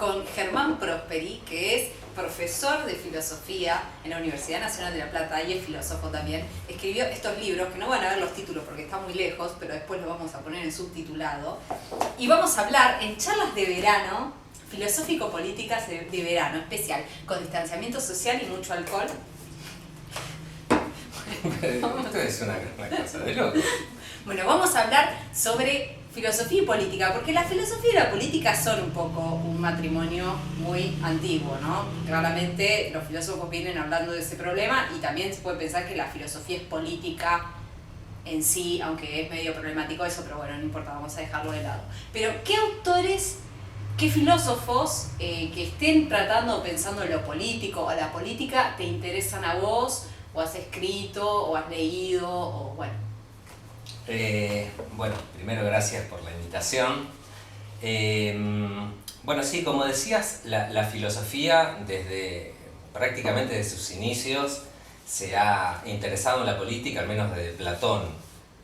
con Germán Prosperi, que es profesor de filosofía en la Universidad Nacional de La Plata y es filósofo también. Escribió estos libros, que no van a ver los títulos porque están muy lejos, pero después los vamos a poner en subtitulado. Y vamos a hablar en charlas de verano, filosófico-políticas de verano, especial, con distanciamiento social y mucho alcohol. Esto es una cosa de loco. Bueno, vamos a hablar sobre filosofía y política, porque la filosofía y la política son un poco un matrimonio muy antiguo, ¿no? Claramente los filósofos vienen hablando de ese problema y también se puede pensar que la filosofía es política en sí, aunque es medio problemático eso, pero bueno, no importa, vamos a dejarlo de lado. Pero, ¿qué autores, qué filósofos que estén tratando o pensando en lo político o la política te interesan a vos, o has escrito, o has leído, o bueno? Bueno, primero gracias por la invitación. Bueno, sí, como decías, la filosofía prácticamente desde sus inicios se ha interesado en la política, al menos desde Platón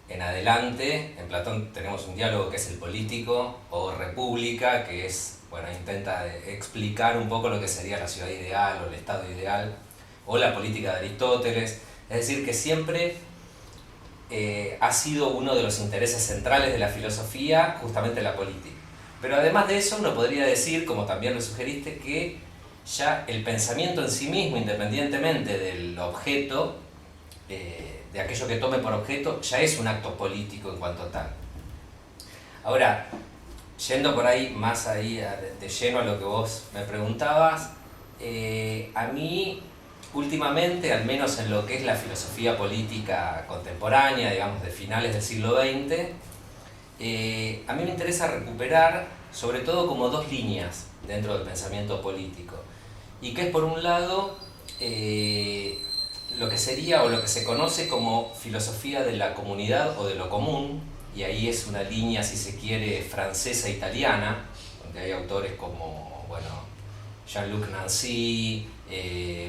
en adelante. En Platón tenemos un diálogo que es el político, o República, que es, bueno, intenta explicar un poco lo que sería la ciudad ideal o el estado ideal, o la política de Aristóteles. Es decir, que siempre ha sido uno de los intereses centrales de la filosofía, justamente la política. Pero además de eso, uno podría decir, como también lo sugeriste, que ya el pensamiento en sí mismo, independientemente del objeto, de aquello que tome por objeto, ya es un acto político en cuanto tal. Ahora, yendo por ahí, más ahí de lleno a lo que vos me preguntabas, a mí últimamente, al menos en lo que es la filosofía política contemporánea, digamos de finales del siglo XX, a mí me interesa recuperar sobre todo como dos líneas dentro del pensamiento político, y que es por un lado lo que sería o lo que se conoce como filosofía de la comunidad o de lo común, y ahí es una línea, si se quiere, francesa-italiana, donde hay autores como, bueno, Jean-Luc Nancy,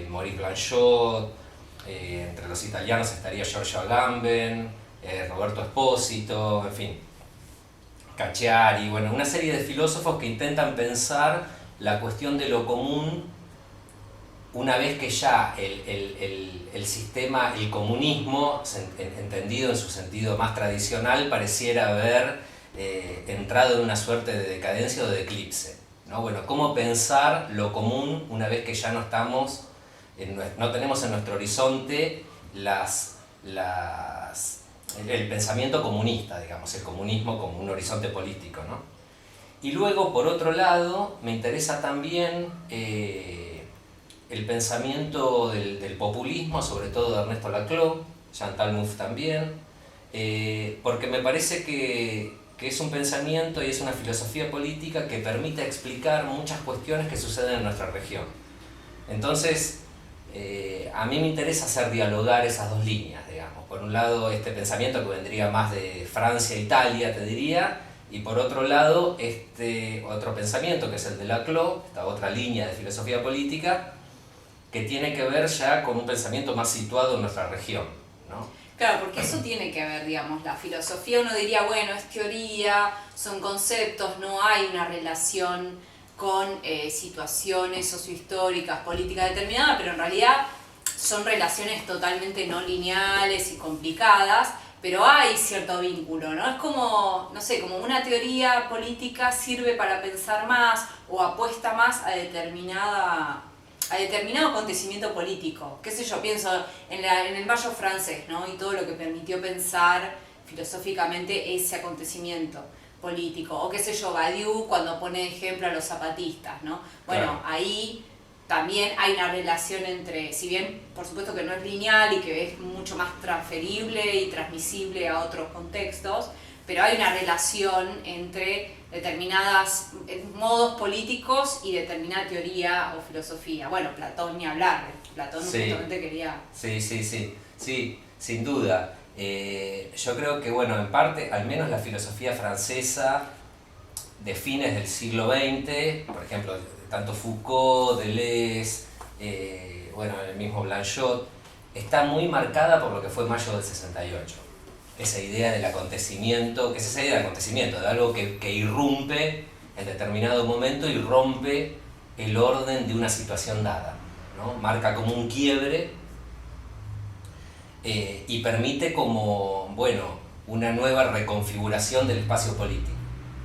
Maurice Blanchot, entre los italianos estaría Giorgio Agamben, Roberto Espósito, en fin, Cacciari, bueno, una serie de filósofos que intentan pensar la cuestión de lo común una vez que ya el sistema, el comunismo, entendido en su sentido más tradicional, pareciera haber entrado en una suerte de decadencia o de eclipse, ¿no? Bueno, ¿cómo pensar lo común una vez que ya no estamos, no tenemos en nuestro horizonte el pensamiento comunista, digamos, el comunismo como un horizonte político, ¿no? Y luego, por otro lado, me interesa también el pensamiento del populismo, sobre todo de Ernesto Laclau, Chantal Mouffe también, porque me parece que es un pensamiento y es una filosofía política que permite explicar muchas cuestiones que suceden en nuestra región. Entonces, a mí me interesa hacer dialogar esas dos líneas, digamos. Por un lado, este pensamiento que vendría más de Francia e Italia, te diría, y por otro lado, este otro pensamiento que es el de Laclau, esta otra línea de filosofía política, que tiene que ver ya con un pensamiento más situado en nuestra región, ¿no? Claro, porque eso tiene que ver, digamos, la filosofía, uno diría, bueno, es teoría, son conceptos, no hay una relación con situaciones sociohistóricas, políticas determinadas, pero en realidad son relaciones totalmente no lineales y complicadas, pero hay cierto vínculo, ¿no? Es como, no sé, como una teoría política sirve para pensar más o apuesta más a determinado acontecimiento político. Qué sé yo, pienso en el Mayo francés, ¿no? Y todo lo que permitió pensar filosóficamente ese acontecimiento político. O qué sé yo, Badiou cuando pone de ejemplo a los zapatistas, ¿no? Bueno, claro, ahí también hay una relación entre, si bien por supuesto que no es lineal y que es mucho más transferible y transmisible a otros contextos, pero hay una relación entre determinados modos políticos y determinada teoría o filosofía. Bueno, Platón ni hablar, Platón justamente quería... Sí, sin duda. Yo creo que, bueno, en parte, al menos la filosofía francesa de fines del siglo XX, por ejemplo, tanto Foucault, Deleuze, bueno, el mismo Blanchot, está muy marcada por lo que fue Mayo del 68. Esa idea del acontecimiento, que es esa idea del acontecimiento, de algo que irrumpe en determinado momento y rompe el orden de una situación dada, ¿no? Marca como un quiebre y permite como, bueno, una nueva reconfiguración del espacio político,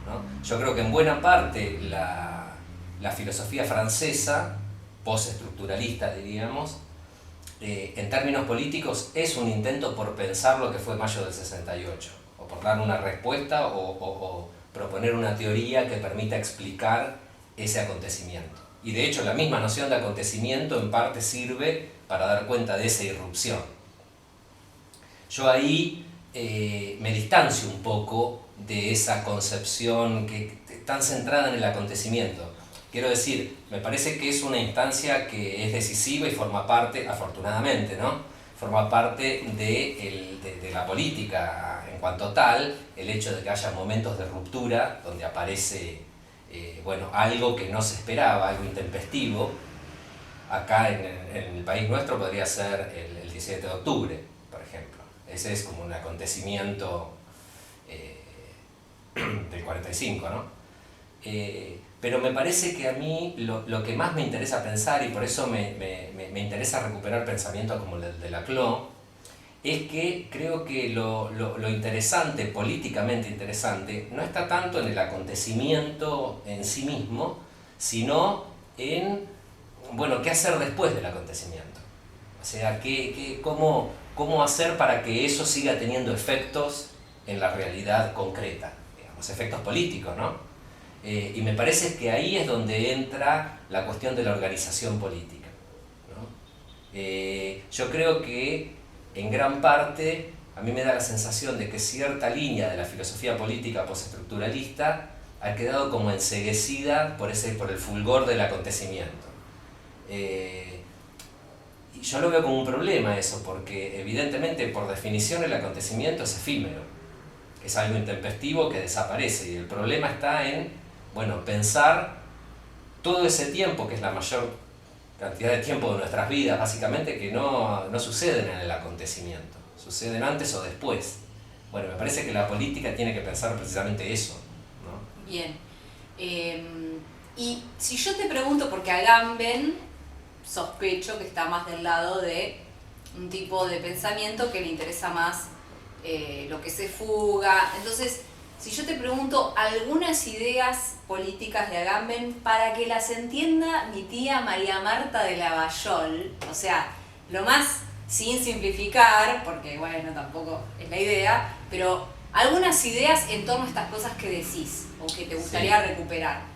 ¿no? Yo creo que en buena parte la filosofía francesa, postestructuralista diríamos, en términos políticos es un intento por pensar lo que fue Mayo del 68, o por dar una respuesta o proponer una teoría que permita explicar ese acontecimiento. Y de hecho la misma noción de acontecimiento en parte sirve para dar cuenta de esa irrupción. Yo ahí me distancio un poco de esa concepción que tan centrada en el acontecimiento. Quiero decir, me parece que es una instancia que es decisiva y forma parte, afortunadamente, ¿no? Forma parte de la política en cuanto tal, el hecho de que haya momentos de ruptura donde aparece bueno, algo que no se esperaba, algo intempestivo. Acá en el país nuestro podría ser el 17 de octubre, por ejemplo. Ese es como un acontecimiento del 45, ¿no? Pero me parece que a mí lo que más me interesa pensar, y por eso me interesa recuperar pensamientos como el de Laclau, es que creo que lo interesante, políticamente interesante, no está tanto en el acontecimiento en sí mismo, sino en, bueno, qué hacer después del acontecimiento. O sea, cómo hacer para que eso siga teniendo efectos en la realidad concreta, digamos, efectos políticos, ¿no? Y me parece que ahí es donde entra la cuestión de la organización política, ¿no? Yo creo que en gran parte a mí me da la sensación de que cierta línea de la filosofía política postestructuralista ha quedado como enceguecida por el fulgor del acontecimiento. Y yo lo veo como un problema eso, porque evidentemente por definición el acontecimiento es efímero, es algo intempestivo que desaparece, y el problema está en, bueno, pensar todo ese tiempo, que es la mayor cantidad de tiempo de nuestras vidas, básicamente, que no suceden en el acontecimiento, suceden antes o después. Bueno, me parece que la política tiene que pensar precisamente eso, ¿no? Bien. Y si yo te pregunto, porque Agamben sospecho que está más del lado de un tipo de pensamiento que le interesa más lo que se fuga. Entonces, si yo te pregunto algunas ideas políticas de Agamben para que las entienda mi tía María Marta de Lavallol, o sea, lo más sin simplificar, porque bueno, tampoco es la idea, pero algunas ideas en torno a estas cosas que decís o que te gustaría recuperar.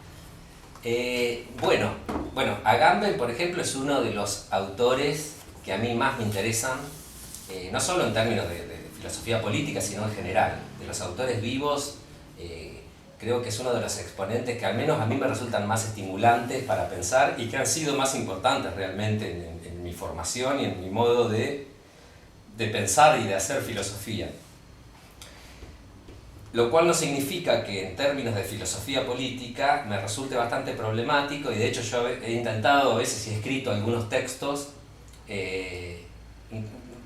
Bueno, Agamben, por ejemplo, es uno de los autores que a mí más me interesan, no solo en términos de filosofía política, sino en general. De los autores vivos, creo que es uno de los exponentes que al menos a mí me resultan más estimulantes para pensar y que han sido más importantes realmente en mi formación y en mi modo de pensar y de hacer filosofía. Lo cual no significa que en términos de filosofía política me resulte bastante problemático, y de hecho yo he intentado a veces y he escrito algunos textos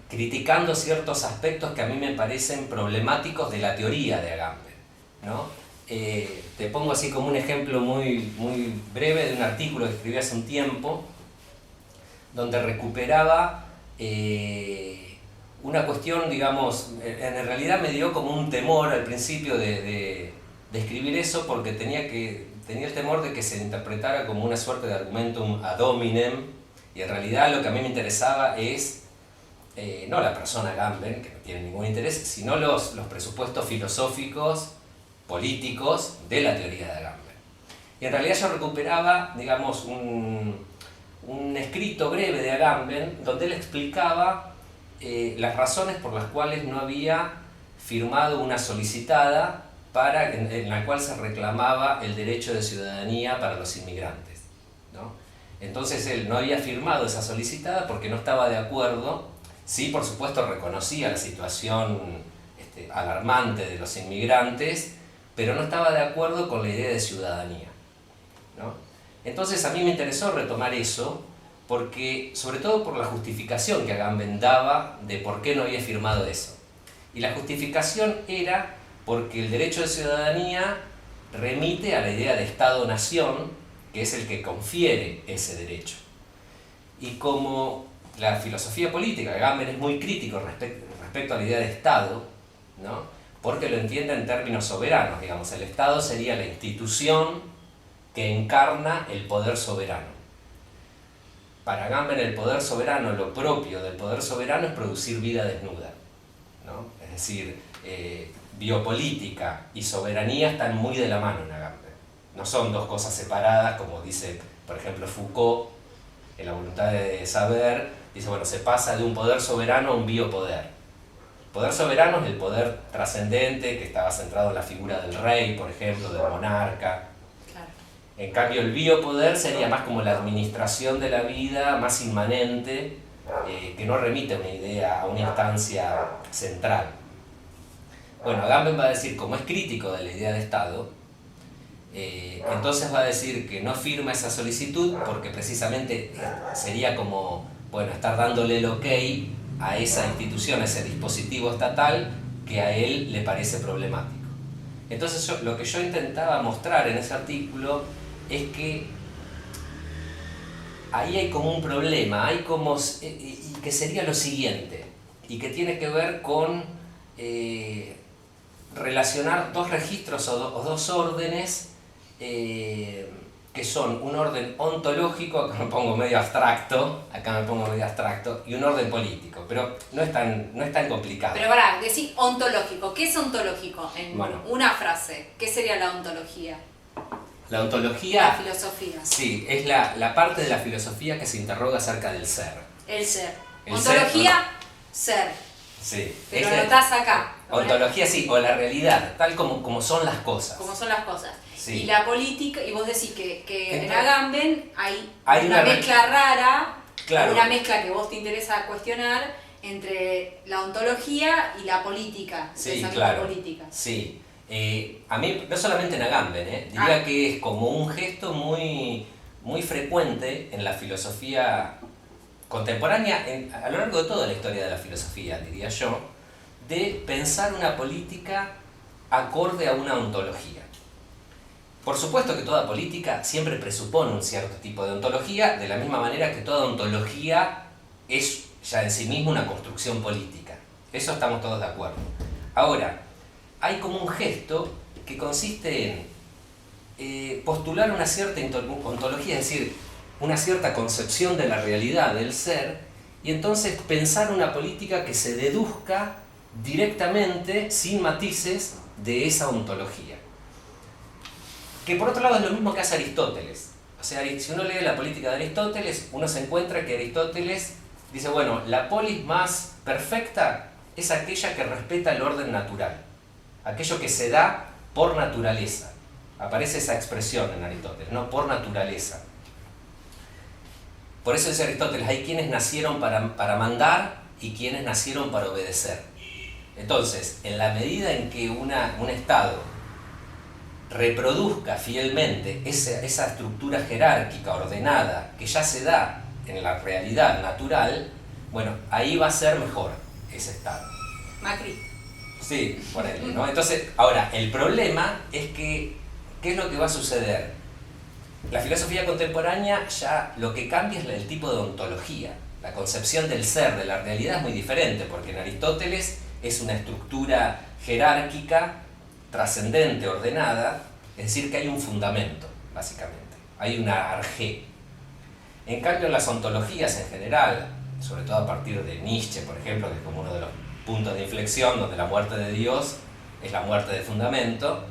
criticando ciertos aspectos que a mí me parecen problemáticos de la teoría de Agamben, ¿no? Te pongo así como un ejemplo muy breve de un artículo que escribí hace un tiempo, donde recuperaba una cuestión, digamos, en realidad me dio como un temor al principio de escribir eso, porque tenía el temor de que se interpretara como una suerte de argumentum ad hominem, y en realidad lo que a mí me interesaba es no la persona Agamben, que no tiene ningún interés, sino los presupuestos filosóficos, políticos de la teoría de Agamben. Y en realidad yo recuperaba, digamos, un escrito breve de Agamben donde él explicaba las razones por las cuales no había firmado una solicitada en la cual se reclamaba el derecho de ciudadanía para los inmigrantes, ¿no? Entonces él no había firmado esa solicitada porque no estaba de acuerdo. Sí, por supuesto, reconocía la situación alarmante de los inmigrantes, pero no estaba de acuerdo con la idea de ciudadanía, ¿no? Entonces a mí me interesó retomar eso, porque, sobre todo por la justificación que Agamben daba de por qué no había firmado eso. Y la justificación era porque el derecho de ciudadanía remite a la idea de Estado-nación, que es el que confiere ese derecho. Y como la filosofía política de Agamben es muy crítico respecto a la idea de Estado, ¿no? Porque lo entiende en términos soberanos, digamos, el Estado sería la institución que encarna el poder soberano. Para Agamben el poder soberano, lo propio del poder soberano es producir vida desnuda, ¿no? Es decir, biopolítica y soberanía están muy de la mano en Agamben. No son dos cosas separadas, como dice, por ejemplo, Foucault, en La voluntad de saber, dice, bueno, se pasa de un poder soberano a un biopoder. El poder soberano es el poder trascendente que estaba centrado en la figura del rey, por ejemplo, del monarca. Claro. En cambio, el biopoder sería más como la administración de la vida, más inmanente, que no remite a una idea, a una instancia central. Bueno, Agamben va a decir, como es crítico de la idea de Estado, entonces va a decir que no firma esa solicitud porque precisamente sería como, bueno, estar dándole el ok a esa institución, a ese dispositivo estatal que a él le parece problemático. Entonces lo que yo intentaba mostrar en ese artículo es que ahí hay como un problema, hay como, y que sería lo siguiente, y que tiene que ver con relacionar dos registros o dos órdenes que son un orden ontológico, acá me pongo medio abstracto, y un orden político, pero no es tan complicado. Pero pará, decís ontológico. ¿Qué es ontológico? En Bueno, una frase, ¿qué sería la ontología? la ontología, La filosofía. sí, es la parte de la filosofía que se interroga acerca del ser. El ser. El Ontología, ser. Sí. Pero anotás acá. Ontología, sí, o la realidad, tal como son las cosas. Como son las cosas. Sí. Y la política, y vos decís que en Entonces, Agamben hay una una mezcla rara, claro, una mezcla que vos te interesa cuestionar entre la ontología y la política, el sí, pensamiento claro, política. sí. A mí, no solamente en Agamben, diría que es como un gesto muy, muy frecuente en la filosofía contemporánea, a lo largo de toda la historia de la filosofía, diría yo, de pensar una política acorde a una ontología. Por supuesto que toda política siempre presupone un cierto tipo de ontología, de la misma manera que toda ontología es ya en sí misma una construcción política. Eso estamos todos de acuerdo. Ahora, hay como un gesto que consiste en postular una cierta ontología, es decir, una cierta concepción de la realidad, del ser, y entonces pensar una política que se deduzca directamente, sin matices, de esa ontología. Que por otro lado es lo mismo que hace Aristóteles. O sea, si uno lee la política de Aristóteles, uno se encuentra que Aristóteles dice, bueno, la polis más perfecta es aquella que respeta el orden natural, aquello que se da por naturaleza. Aparece esa expresión en Aristóteles, ¿no? Por naturaleza. Por eso dice Aristóteles, hay quienes nacieron para mandar y quienes nacieron para obedecer. Entonces, en la medida en que un Estado reproduzca fielmente esa estructura jerárquica, ordenada, que ya se da en la realidad natural, bueno, ahí va a ser mejor ese Estado. Macri. Sí, por él, ¿no? Entonces, ahora, el problema es que, ¿qué es lo que va a suceder? La filosofía contemporánea ya lo que cambia es el tipo de ontología. La concepción del ser, de la realidad es muy diferente, porque en Aristóteles es una estructura jerárquica, trascendente, ordenada, es decir, que hay un fundamento, básicamente, hay una arjé. En cambio, en las ontologías en general, sobre todo a partir de Nietzsche, por ejemplo, que es como uno de los puntos de inflexión, donde la muerte de Dios es la muerte de fundamento,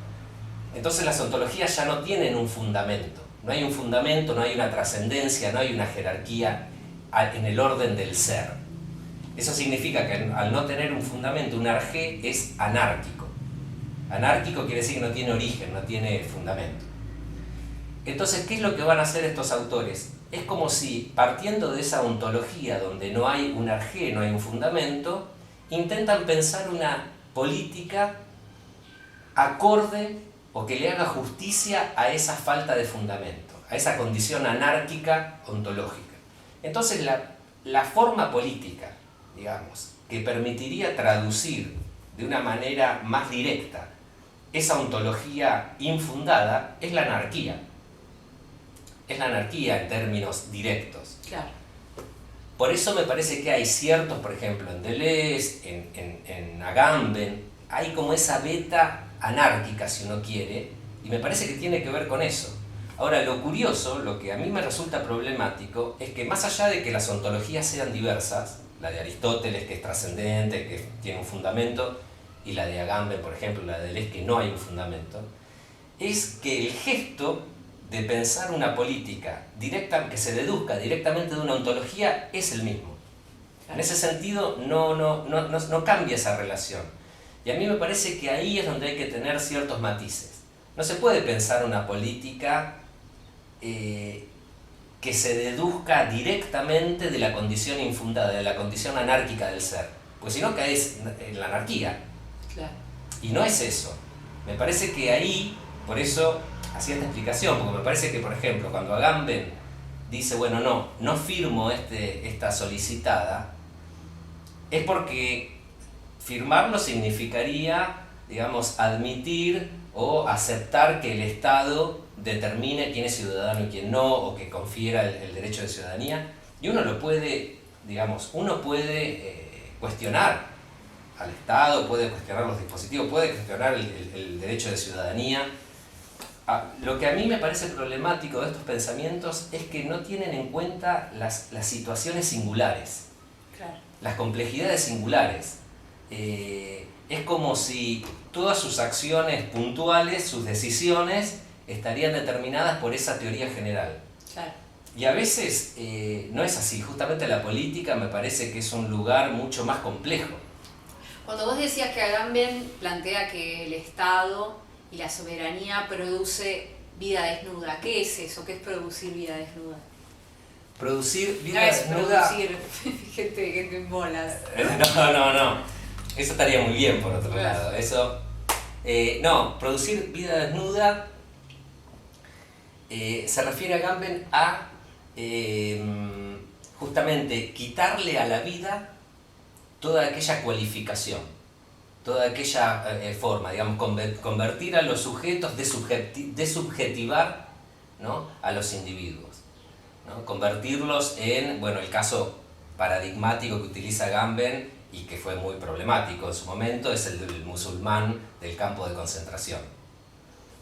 entonces las ontologías ya no tienen un fundamento, no hay un fundamento, no hay una trascendencia, no hay una jerarquía en el orden del ser. Eso significa que al no tener un fundamento, un arjé es anárquico. Anárquico quiere decir que no tiene origen, no tiene fundamento. Entonces, ¿qué es lo que van a hacer estos autores? Es como si, partiendo de esa ontología donde no hay un arjé, no hay un fundamento, intentan pensar una política acorde o que le haga justicia a esa falta de fundamento, a esa condición anárquica ontológica. Entonces, la forma política, digamos, que permitiría traducir de una manera más directa esa ontología infundada es la anarquía. Es la anarquía en términos directos. Claro. Por eso me parece que hay ciertos, por ejemplo, en Deleuze, en Agamben, hay como esa beta anárquica, si uno quiere, y me parece que tiene que ver con eso. Ahora, lo curioso, lo que a mí me resulta problemático, es que más allá de que las ontologías sean diversas, la de Aristóteles, que es trascendente, que tiene un fundamento, y la de Agamben, por ejemplo, la de Deleuze, que no hay un fundamento, es que el gesto de pensar una política directa, que se deduzca directamente de una ontología, es el mismo. En ese sentido, no cambia esa relación. Y a mí me parece que ahí es donde hay que tener ciertos matices. No se puede pensar una política que se deduzca directamente de la condición infundada, de la condición anárquica del ser. Porque si no caes en la anarquía. Claro. Y no es eso. Me parece que ahí, por eso hacía esta explicación, porque me parece que, por ejemplo, cuando Agamben dice, bueno, no firmo esta solicitada, es porque firmarlo significaría, digamos, admitir o aceptar que el Estado determine quién es ciudadano y quién no, o que confiera el derecho de ciudadanía. Y uno lo puede, digamos, uno puede cuestionar al Estado, puede cuestionar los dispositivos, puede cuestionar el derecho de ciudadanía. Lo que a mí me parece problemático de estos pensamientos es que no tienen en cuenta las situaciones singulares, Claro. las complejidades singulares. Es como si todas sus acciones puntuales, sus decisiones, estarían determinadas por esa teoría general. Claro. Y a veces no es así. Justamente la política me parece que es un lugar mucho más complejo. Cuando vos decías que Agamben plantea que el Estado y la soberanía produce vida desnuda, ¿qué es eso? ¿Qué es producir vida desnuda? Producir vida No es desnuda... producir gente en bolas. No. Eso estaría muy bien, por otro Claro. lado. Eso, no, producir vida desnuda se refiere a Agamben a justamente quitarle a la vida toda aquella cualificación, toda aquella forma, digamos, convertir a los sujetos, desubjetivar, ¿no?, a los individuos, ¿no? Convertirlos en, bueno, el caso paradigmático que utiliza Agamben y que fue muy problemático en su momento es el del musulmán del campo de concentración,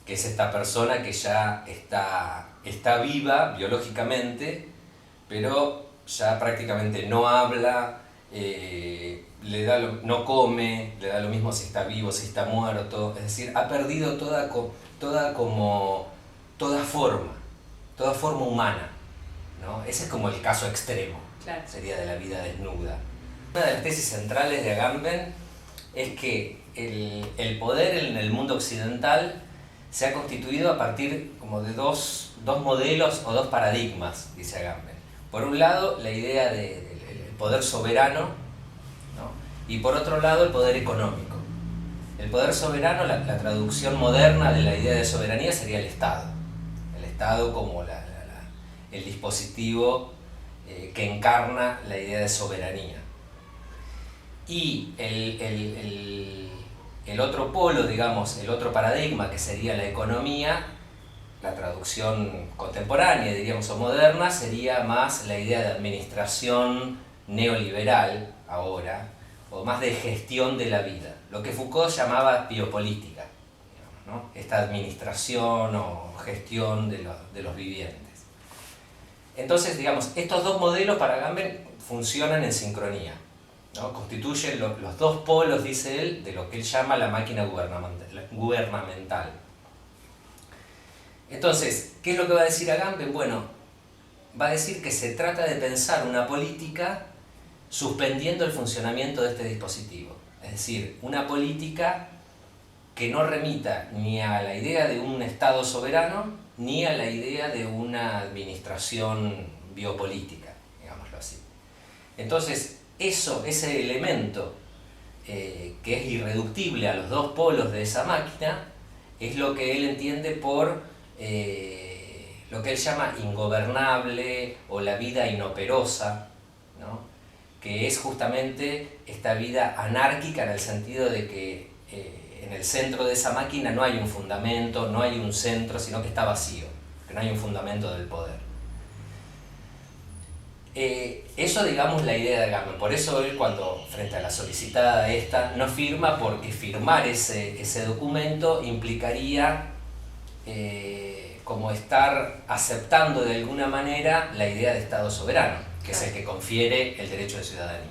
que es esta persona que ya está viva biológicamente, pero ya prácticamente no habla, no come, le da lo mismo si está vivo, si está muerto, es decir, ha perdido toda forma humana, ¿no? Ese es como el caso extremo, Claro. sería de la vida desnuda. Una de las tesis centrales de Agamben es que el poder en el mundo occidental se ha constituido a partir como de dos modelos o dos paradigmas, dice Agamben. Por un lado, la idea del poder soberano, ¿no?, y por otro lado, el poder económico. El poder soberano, la traducción moderna de la idea de soberanía sería el Estado. El Estado como el dispositivo que encarna la idea de soberanía. Y el otro polo, digamos, el otro paradigma, que sería la economía, la traducción contemporánea, diríamos, o moderna, sería más la idea de administración neoliberal ahora, o más de gestión de la vida, lo que Foucault llamaba biopolítica, digamos, ¿no?, esta administración o gestión de los vivientes. Entonces, digamos, estos dos modelos para Agamben funcionan en sincronía, ¿no? Constituyen los dos polos, dice él, de lo que él llama la máquina gubernamental. Entonces, ¿qué es lo que va a decir Agamben? Bueno, va a decir que se trata de pensar una política suspendiendo el funcionamiento de este dispositivo. Es decir, una política que no remita ni a la idea de un Estado soberano, ni a la idea de una administración biopolítica, digámoslo así. Entonces, ese elemento que es irreductible a los dos polos de esa máquina, es lo que él entiende por lo que él llama ingobernable o la vida inoperosa, ¿no?, que es justamente esta vida anárquica en el sentido de que en el centro de esa máquina no hay un fundamento, no hay un centro, sino que está vacío, que no hay un fundamento del poder. Eso, digamos, la idea de Agamben. Por eso él, cuando frente a la solicitada esta, no firma, porque firmar ese documento implicaría como estar aceptando de alguna manera la idea de Estado soberano, que es el que confiere el derecho de ciudadanía.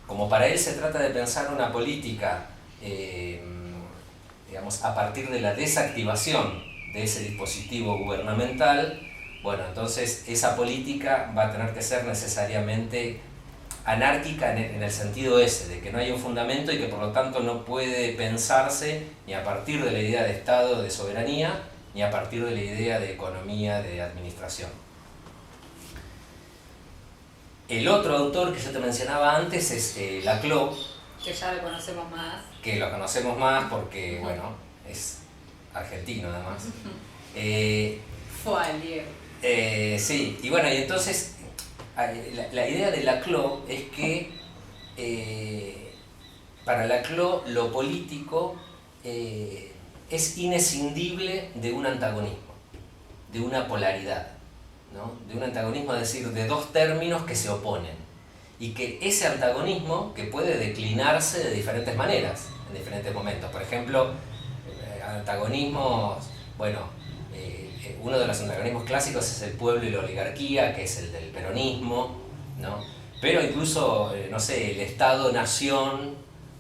Como para él se trata de pensar una política, digamos, a partir de la desactivación de ese dispositivo gubernamental, bueno, entonces esa política va a tener que ser necesariamente anárquica en el sentido ese, de que no hay un fundamento y que por lo tanto no puede pensarse ni a partir de la idea de Estado, de soberanía, ni a partir de la idea de economía, de administración. El otro autor que yo te mencionaba antes es Laclau, que ya lo conocemos más. Que lo conocemos más porque, bueno, es argentino además. Fue al Diego. Sí, y bueno, y entonces la idea de Laclau es que para Laclau lo político es inescindible de un antagonismo, de una polaridad, ¿no? De un antagonismo, es decir, de dos términos que se oponen, y que ese antagonismo que puede declinarse de diferentes maneras, en diferentes momentos. Por ejemplo, antagonismos, bueno, uno de los antagonismos clásicos es el pueblo y la oligarquía, que es el del peronismo, ¿no? Pero incluso, no sé, el Estado-nación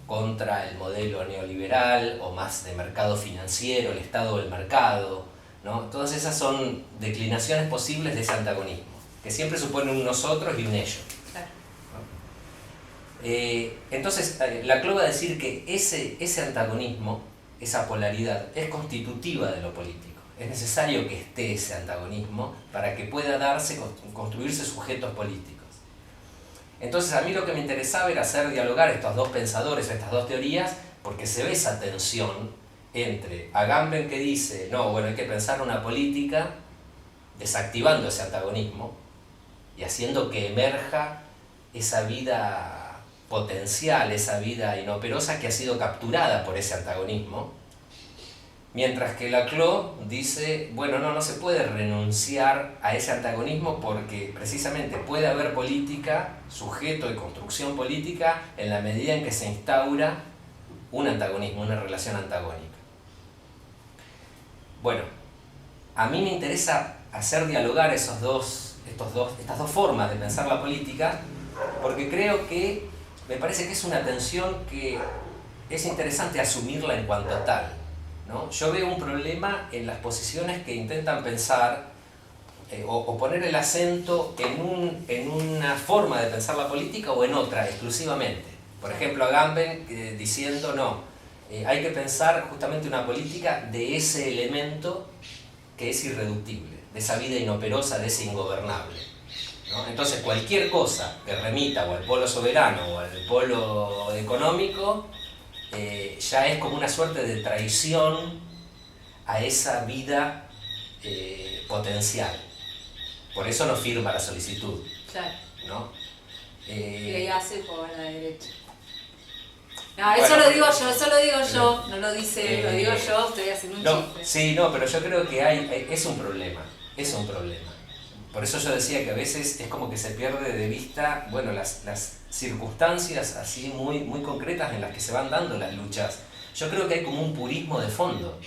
contra el modelo neoliberal o más de mercado financiero, el Estado del mercado, ¿no? Todas esas son declinaciones posibles de ese antagonismo, que siempre supone un nosotros y un ellos. Entonces, Laclau va a decir que ese antagonismo, esa polaridad, es constitutiva de lo político. Es necesario que esté ese antagonismo para que pueda construirse sujetos políticos. Entonces, a mí lo que me interesaba era hacer dialogar estos dos pensadores, estas dos teorías, porque se ve esa tensión entre Agamben, que dice, no, bueno, hay que pensar una política desactivando ese antagonismo y haciendo que emerja esa vida potencial, esa vida inoperosa que ha sido capturada por ese antagonismo, mientras que Laclau dice, bueno, no se puede renunciar a ese antagonismo porque precisamente puede haber política, sujeto y construcción política en la medida en que se instaura un antagonismo, una relación antagónica. Bueno, a mí me interesa hacer dialogar estas dos formas de pensar la política, porque creo que me parece que es una tensión que es interesante asumirla en cuanto a tal, ¿no? Yo veo un problema en las posiciones que intentan pensar o poner el acento en una forma de pensar la política o en otra exclusivamente. Por ejemplo, Agamben diciendo no, hay que pensar justamente una política de ese elemento que es irreductible, de esa vida inoperosa, de ese ingobernable, ¿no? Entonces cualquier cosa que remita o al polo soberano o al polo económico ya es como una suerte de traición a esa vida potencial. Por eso no firma la solicitud. Claro. ¿No? Y hace por la derecha. No, eso bueno, lo digo yo, no lo dice él, lo digo yo, estoy haciendo un chiste. Sí, no, pero yo creo que es un problema. Por eso yo decía que a veces es como que se pierde de vista, bueno, las circunstancias así muy, muy concretas en las que se van dando las luchas. Yo creo que hay como un purismo de fondo.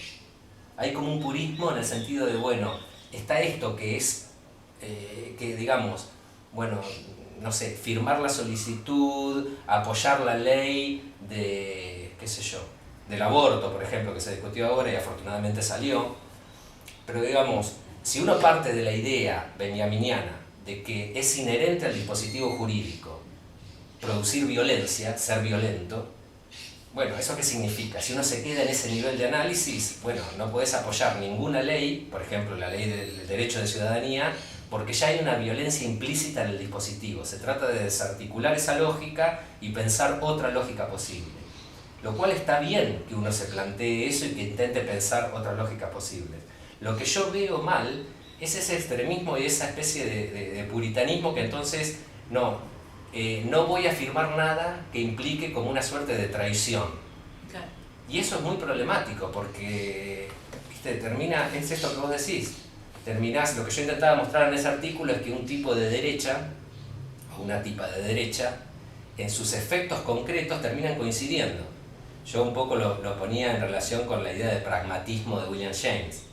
Hay como un purismo en el sentido de, bueno, está esto que es, que digamos, bueno, no sé, firmar la solicitud, apoyar la ley de, qué sé yo, del aborto, por ejemplo, que se discutió ahora y afortunadamente salió. Pero digamos, si uno parte de la idea benjaminiana de que es inherente al dispositivo jurídico producir violencia, ser violento, bueno, ¿eso qué significa? Si uno se queda en ese nivel de análisis, bueno, no podés apoyar ninguna ley, por ejemplo la ley del derecho de ciudadanía, porque ya hay una violencia implícita en el dispositivo. Se trata de desarticular esa lógica y pensar otra lógica posible. Lo cual está bien que uno se plantee eso y que intente pensar otras lógicas posibles. Lo que yo veo mal es ese extremismo y esa especie de puritanismo que entonces no voy a afirmar nada que implique como una suerte de traición. Claro. Y eso es muy problemático porque, ¿viste? Es esto que vos decís, terminás, lo que yo intentaba mostrar en ese artículo es que un tipo de derecha, o una tipa de derecha, en sus efectos concretos terminan coincidiendo. Yo un poco lo ponía en relación con la idea de pragmatismo de William James.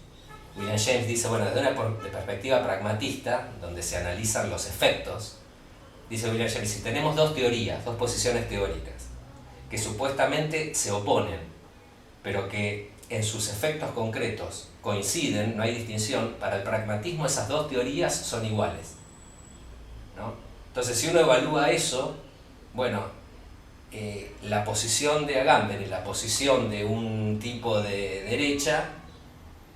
William James dice, bueno, desde una perspectiva pragmatista, donde se analizan los efectos, dice William James, si tenemos dos teorías, dos posiciones teóricas, que supuestamente se oponen, pero que en sus efectos concretos coinciden, no hay distinción, para el pragmatismo esas dos teorías son iguales, ¿no? Entonces, si uno evalúa eso, bueno, la posición de Agamben y la posición de un tipo de derecha,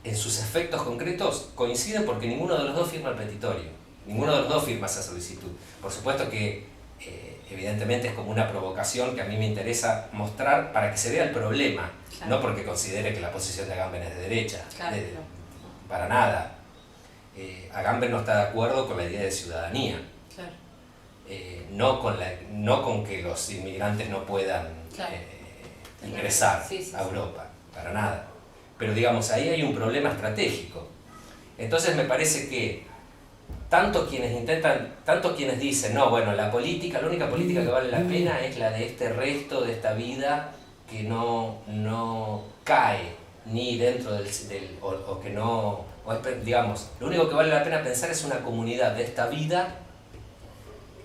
en sus efectos concretos coinciden porque ninguno de los dos firma el petitorio, ninguno de los dos firma esa solicitud. Por supuesto que evidentemente es como una provocación que a mí me interesa mostrar para que se vea el problema, claro. No porque considere que la posición de Agamben es de derecha, claro. Para nada. Agamben no está de acuerdo con la idea de ciudadanía, claro. No con que los inmigrantes no puedan claro. Ingresar a Europa, para nada. Pero digamos, ahí hay un problema estratégico. Entonces me parece que tanto quienes dicen, no, bueno, la única política que vale la pena es la de este resto de esta vida que no cae ni dentro o que no, digamos, lo único que vale la pena pensar es una comunidad de esta vida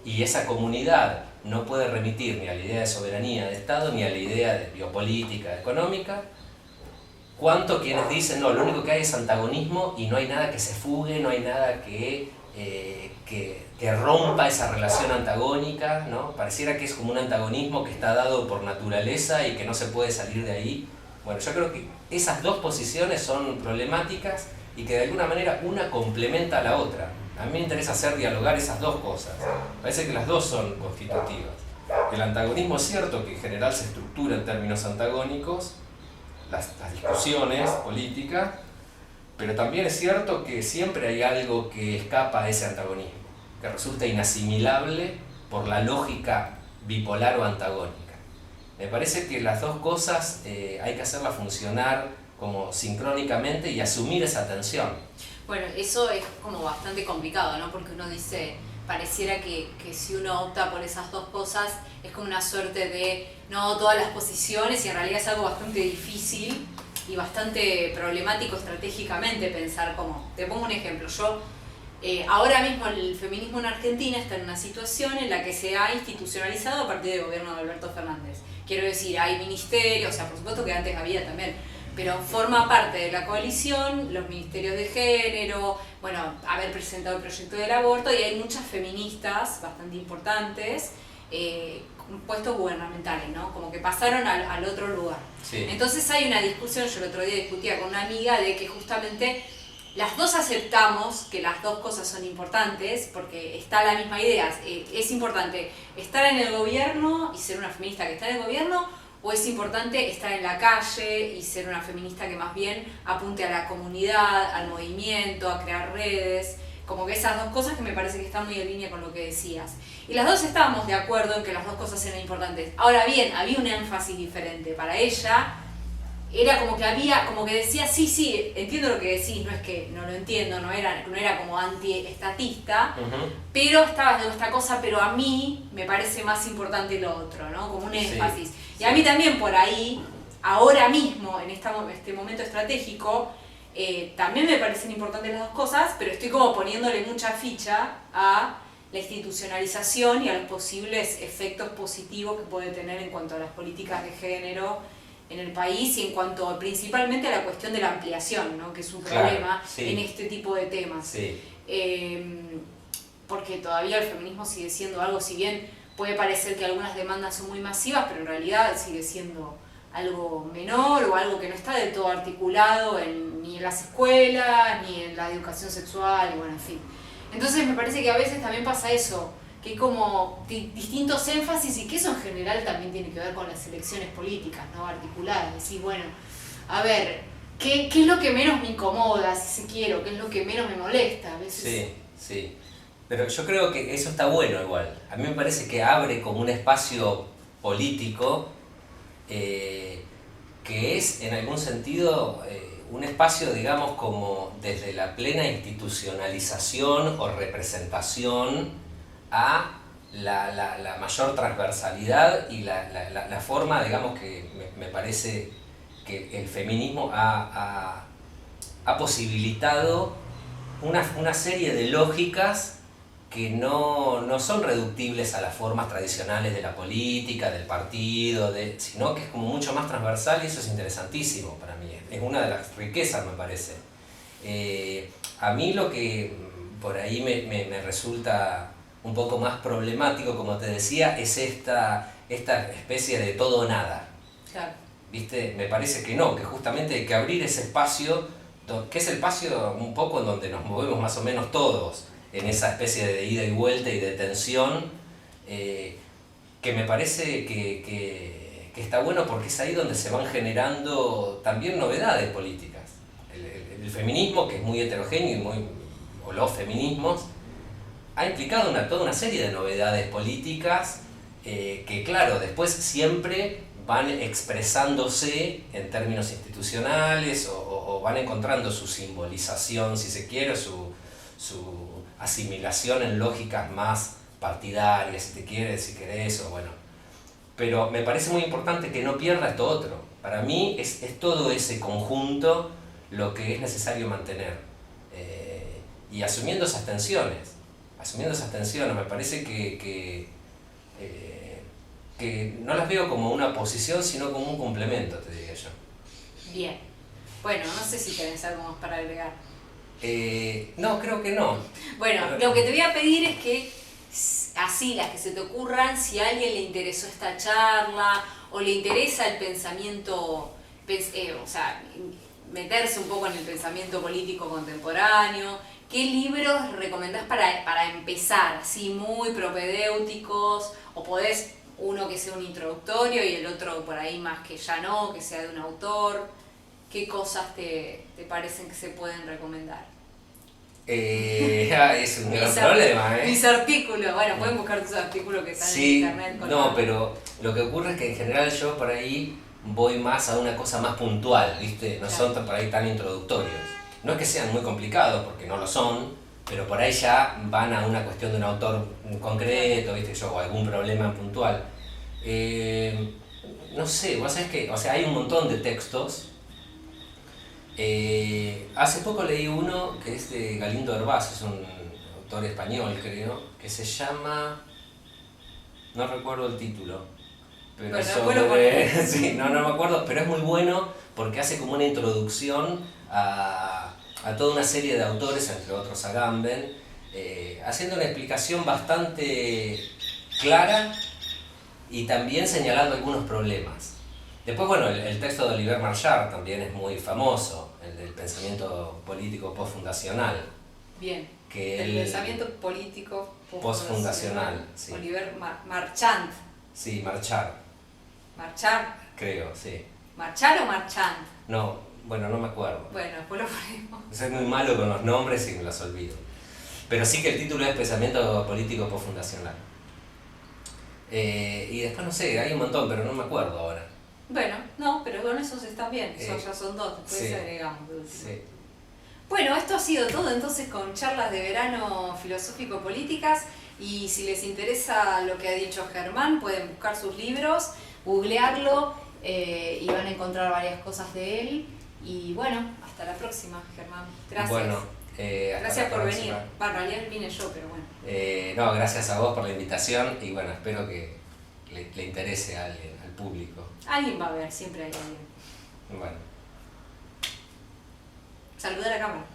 y esa comunidad no puede remitir ni a la idea de soberanía de Estado ni a la idea de biopolítica económica. ¿Cuánto quienes dicen, no, lo único que hay es antagonismo y no hay nada que se fugue, no hay nada que rompa esa relación antagónica, ¿no? Pareciera que es como un antagonismo que está dado por naturaleza y que no se puede salir de ahí. Bueno, yo creo que esas dos posiciones son problemáticas y que de alguna manera una complementa a la otra. A mí me interesa hacer dialogar esas dos cosas. Parece que las dos son constitutivas. El antagonismo es cierto que en general se estructura en términos antagónicos, las discusiones políticas, pero también es cierto que siempre hay algo que escapa a ese antagonismo, que resulta inasimilable por la lógica bipolar o antagónica. Me parece que las dos cosas hay que hacerlas funcionar como sincrónicamente y asumir esa tensión. Bueno, eso es como bastante complicado, ¿no? Porque uno dice, pareciera que si uno opta por esas dos cosas es como una suerte de no todas las posiciones y en realidad es algo bastante difícil y bastante problemático estratégicamente pensar como, te pongo un ejemplo, yo ahora mismo el feminismo en Argentina está en una situación en la que se ha institucionalizado a partir del gobierno de Alberto Fernández. Quiero decir, hay ministerios, o sea, por supuesto que antes había también, pero forma parte de la coalición, los ministerios de género, bueno, haber presentado el proyecto del aborto y hay muchas feministas bastante importantes, puestos gubernamentales, ¿no? Como que pasaron al otro lugar. Sí. Entonces hay una discusión, yo el otro día discutía con una amiga de que justamente las dos aceptamos que las dos cosas son importantes porque está la misma idea. Es importante estar en el gobierno y ser una feminista que está en el gobierno, o es importante estar en la calle y ser una feminista que más bien apunte a la comunidad, al movimiento, a crear redes. Como que esas dos cosas que me parece que están muy en línea con lo que decías. Y las dos estábamos de acuerdo en que las dos cosas eran importantes. Ahora bien, había un énfasis diferente. Para ella era como que decía, sí, entiendo lo que decís, no es que no lo entiendo, no era como antiestatista, pero estaba de esta cosa, pero a mí me parece más importante lo otro, ¿no? Como un énfasis. Y a mí también por ahí, ahora mismo, en este momento estratégico, también me parecen importantes las dos cosas, pero estoy como poniéndole mucha ficha a la institucionalización y a los posibles efectos positivos que puede tener en cuanto a las políticas de género en el país y en cuanto principalmente a la cuestión de la ampliación, ¿no? Que es un problema en este tipo de temas. Sí. Porque todavía el feminismo sigue siendo algo, si bien puede parecer que algunas demandas son muy masivas, pero en realidad sigue siendo algo menor o algo que no está del todo articulado ni en las escuelas, ni en la educación sexual, y bueno, en fin. Entonces me parece que a veces también pasa eso, que hay como distintos énfasis y que eso en general también tiene que ver con las elecciones políticas, ¿no? Articuladas, decir, bueno, a ver, ¿qué es lo que menos me incomoda, si se quiere, o qué es lo que menos me molesta? A veces. Sí. Pero yo creo que eso está bueno igual. A mí me parece que abre como un espacio político que que es en algún sentido un espacio, digamos, como desde la plena institucionalización o representación a la mayor transversalidad y la forma, digamos, que me parece que el feminismo ha posibilitado una serie de lógicas que no son reductibles a las formas tradicionales de la política, del partido, sino que es como mucho más transversal, y eso es interesantísimo para mí. Es una de las riquezas, me parece. A mí lo que por ahí me resulta un poco más problemático, como te decía, es esta especie de todo o nada. Claro. ¿Viste? Me parece que no, que justamente hay que abrir ese espacio, que es el espacio un poco en donde nos movemos más o menos todos, en esa especie de ida y vuelta y de tensión, que me parece que está bueno, porque es ahí donde se van generando también novedades políticas. El feminismo, que es muy heterogéneo, o los feminismos, ha implicado toda una serie de novedades políticas que, claro, después siempre van expresándose en términos institucionales o van encontrando su simbolización, si se quiere, su asimilación en lógicas más partidarias, si te quieres, si querés, o bueno. Pero me parece muy importante que no pierda esto otro. Para mí es todo ese conjunto lo que es necesario mantener. Y asumiendo esas tensiones, me parece que no las veo como una oposición, sino como un complemento, te diría yo. Bien. Bueno, no sé si tenés algo más para agregar. No, creo que no. Bueno, lo que te voy a pedir es que, así, las que se te ocurran, si a alguien le interesó esta charla o le interesa el pensamiento, o sea, meterse un poco en el pensamiento político contemporáneo, ¿qué libros recomendás para empezar, así muy propedéuticos? O podés uno que sea un introductorio y el otro por ahí más que ya no, que sea de un autor. ¿Qué cosas te parecen que se pueden recomendar? Es un gran problema, Mis artículos, bueno, pueden buscar tus artículos que están en internet. Pero lo que ocurre es que en general yo por ahí voy más a una cosa más puntual, ¿viste? No son por ahí tan introductorios. No es que sean muy complicados, porque no lo son, pero por ahí ya van a una cuestión de un autor concreto, ¿viste? O algún problema puntual. No sé, vos sabés que, o sea, hay un montón de textos. Hace poco leí uno que es de Galindo Herbaz, es un autor español, creo, que se llama... No recuerdo el título, pero sí, no me acuerdo, pero es muy bueno porque hace como una introducción a toda una serie de autores, entre otros a Gamben, haciendo una explicación bastante clara y también señalando algunos problemas. Después, bueno, el texto de Olivier Marchard también es muy famoso, el del pensamiento político postfundacional. Bien, el pensamiento político postfundacional, sí. Olivier Marchand. Sí, Marchard. ¿Marchard? Creo, sí. ¿Marchard o Marchand? No, bueno, no me acuerdo. Bueno, después lo ponemos. Soy muy malo con los nombres y me los olvido. Pero sí que el título es Pensamiento político postfundacional. Y después no sé, hay un montón, pero no me acuerdo ahora. Bueno, no, pero con esos están bien, esos ya son dos, después agregamos. Sí. Bueno, esto ha sido todo entonces con charlas de verano filosófico-políticas, y si les interesa lo que ha dicho Germán, pueden buscar sus libros, googlearlo y van a encontrar varias cosas de él. Y bueno, hasta la próxima, Germán. Gracias. Bueno, gracias por venir. En realidad vine yo, pero bueno. No, gracias a vos por la invitación y bueno, espero que le interese a alguien, al público. Alguien va a ver, siempre hay alguien. Bueno. Saluda a la cámara.